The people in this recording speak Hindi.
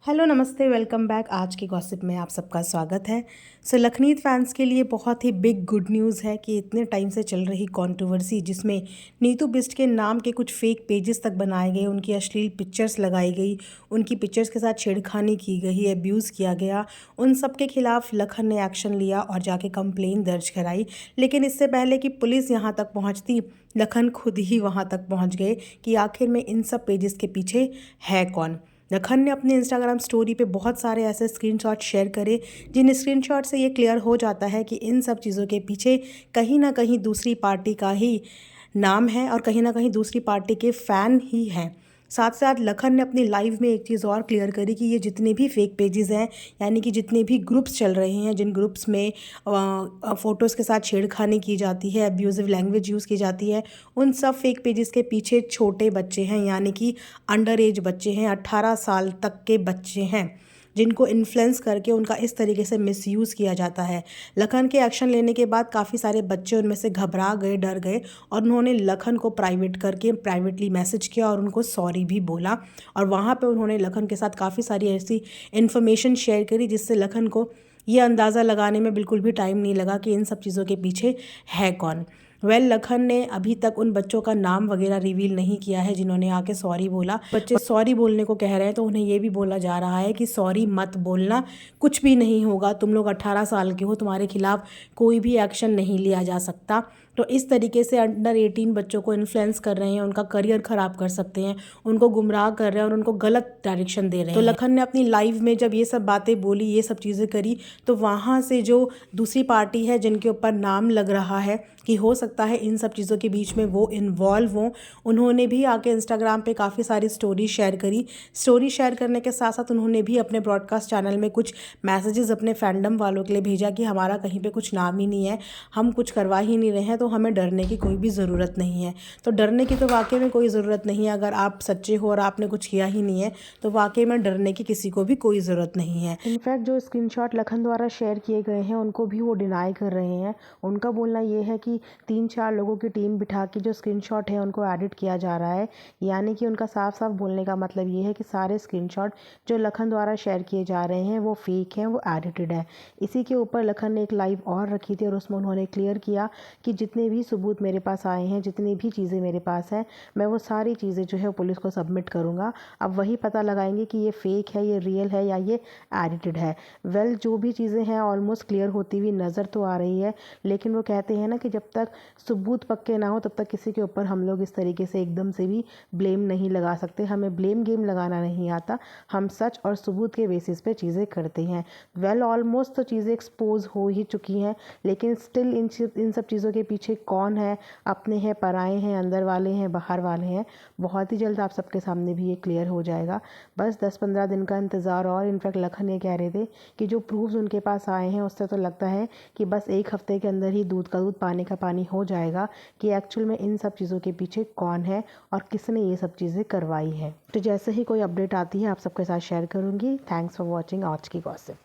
हेलो नमस्ते वेलकम बैक। आज की गॉसिप में आप सबका स्वागत है। लखनीत फैंस के लिए बहुत ही बिग गुड न्यूज़ है कि इतने टाइम से चल रही कंट्रोवर्सी जिसमें नीतू बिष्ट के नाम के कुछ फेक पेजेस तक बनाए गए, उनकी अश्लील पिक्चर्स लगाई गई, उनकी पिक्चर्स के साथ छेड़खानी की गई, एब्यूज़ किया गया, उन सब के खिलाफ लखन ने एक्शन लिया और जाके कंप्लेन दर्ज कराई। लेकिन इससे पहले कि पुलिस यहाँ तक पहुँचती, लखन खुद ही वहाँ तक पहुँच गए कि आखिर में इन सब पेजेस के पीछे है कौन। लखन ने अपने इंस्टाग्राम स्टोरी पे बहुत सारे ऐसे स्क्रीनशॉट शेयर करे जिन स्क्रीनशॉट से ये क्लियर हो जाता है कि इन सब चीज़ों के पीछे कहीं ना कहीं दूसरी पार्टी का ही नाम है और कहीं ना कहीं दूसरी पार्टी के फ़ैन ही हैं। साथ साथ लखन ने अपनी लाइव में एक चीज़ और क्लियर करी कि ये जितने भी फेक पेजेस हैं, यानी कि जितने भी ग्रुप्स चल रहे हैं, जिन ग्रुप्स में फ़ोटोज़ के साथ छेड़खानी की जाती है, अब्यूज़िव लैंग्वेज यूज़ की जाती है, उन सब फेक पेजेस के पीछे छोटे बच्चे हैं, यानी कि अंडर एज बच्चे हैं, 18 साल तक के बच्चे हैं, जिनको इन्फ्लुएंस करके उनका इस तरीके से मिसयूज़ किया जाता है। लखन के एक्शन लेने के बाद काफ़ी सारे बच्चे उनमें से घबरा गए, डर गए और उन्होंने लखन को प्राइवेट करके प्राइवेटली मैसेज किया और उनको सॉरी भी बोला। और वहाँ पे उन्होंने लखन के साथ काफ़ी सारी ऐसी इन्फॉर्मेशन शेयर करी जिससे लखन को ये अंदाज़ा लगाने में बिल्कुल भी टाइम नहीं लगा कि इन सब चीज़ों के पीछे है कौन। लखन ने अभी तक उन बच्चों का नाम वगैरह रिवील नहीं किया है जिन्होंने आके सॉरी बोला। बच्चे सॉरी बोलने को कह रहे हैं तो उन्हें ये भी बोला जा रहा है कि सॉरी मत बोलना, कुछ भी नहीं होगा, तुम लोग 18 साल के हो, तुम्हारे खिलाफ कोई भी एक्शन नहीं लिया जा सकता। तो इस तरीके से अंडर 18 बच्चों को इन्फ्लुएंस कर रहे हैं, उनका करियर ख़राब कर सकते हैं, उनको गुमराह कर रहे हैं और उनको गलत डायरेक्शन दे रहे हैं। तो लखन ने अपनी लाइव में जब ये सब बातें बोली, ये सब चीज़ें करी, तो वहाँ से जो दूसरी पार्टी है जिनके ऊपर नाम लग रहा है कि हो सकता है इन सब चीज़ों के बीच में वो इन्वॉल्व हों, उन्होंने भी आके इंस्टाग्राम पे काफ़ी सारी स्टोरी शेयर करी। स्टोरी शेयर करने के साथ साथ उन्होंने भी अपने ब्रॉडकास्ट चैनल में कुछ मैसेजेस अपने फैंडम वालों के लिए भेजा कि हमारा कहीं पे कुछ नाम ही नहीं है, हम कुछ करवा ही नहीं रहे हैं, तो हमें डरने की कोई भी ज़रूरत नहीं है। तो डरने की तो वाकई में कोई ज़रूरत नहीं है। अगर आप सच्चे हो और आपने कुछ किया ही नहीं है तो वाकई में डरने की किसी को भी कोई ज़रूरत नहीं है। इनफैक्ट जो स्क्रीनशॉट लखन द्वारा शेयर किए गए हैं उनको भी वो डिनाई कर रहे हैं। उनका बोलना ये है कि 3-4 लोगों की टीम बिठा के जो स्क्रीनशॉट है उनको एडिट किया जा रहा है, यानी कि उनका साफ साफ बोलने का मतलब ये है कि सारे स्क्रीनशॉट जो लखन द्वारा शेयर किए जा रहे हैं वो फेक हैं, वो एडिटेड है। इसी के ऊपर लखन ने एक लाइव और रखी थी और उसमें उन्होंने क्लियर किया कि जितने भी सबूत मेरे पास आए हैं, जितनी भी चीज़ें मेरे पास हैं, मैं वो सारी चीज़ें जो है पुलिस को सबमिट करूँगा। अब वही पता लगाएंगे कि ये फेक है, ये रियल है या ये एडिटेड है। जो भी चीज़ें हैं ऑलमोस्ट क्लियर होती हुई नज़र तो आ रही है, लेकिन वो कहते हैं ना कि जब तक सबूत पक्के ना हो तब तक किसी के ऊपर हम लोग इस तरीके से एकदम से भी ब्लेम नहीं लगा सकते। हमें ब्लेम गेम लगाना नहीं आता, हम सच और सबूत के बेसिस पे चीज़ें करते हैं। ऑलमोस्ट तो चीज़ें एक्सपोज हो ही चुकी हैं, लेकिन स्टिल इन सब चीज़ों के पीछे कौन है, अपने हैं, पराए हैं, अंदर वाले हैं, बाहर वाले हैं, बहुत ही जल्द आप सबके सामने भी ये क्लियर हो जाएगा। बस 10-15 दिन का इंतज़ार। और इनफैक्ट लखन ये कह रहे थे कि जो प्रूफ्स उनके पास आए हैं उससे तो लगता है कि बस 1 हफ्ते के अंदर ही दूध का दूध पानी का पानी हो जाएगा कि एक्चुअल में इन सब चीज़ों के पीछे कौन है और किसने ये सब चीज़ें करवाई है। तो जैसे ही कोई अपडेट आती है आप सबके साथ शेयर करूँगी। थैंक्स फॉर वॉचिंग आज की गॉसिप।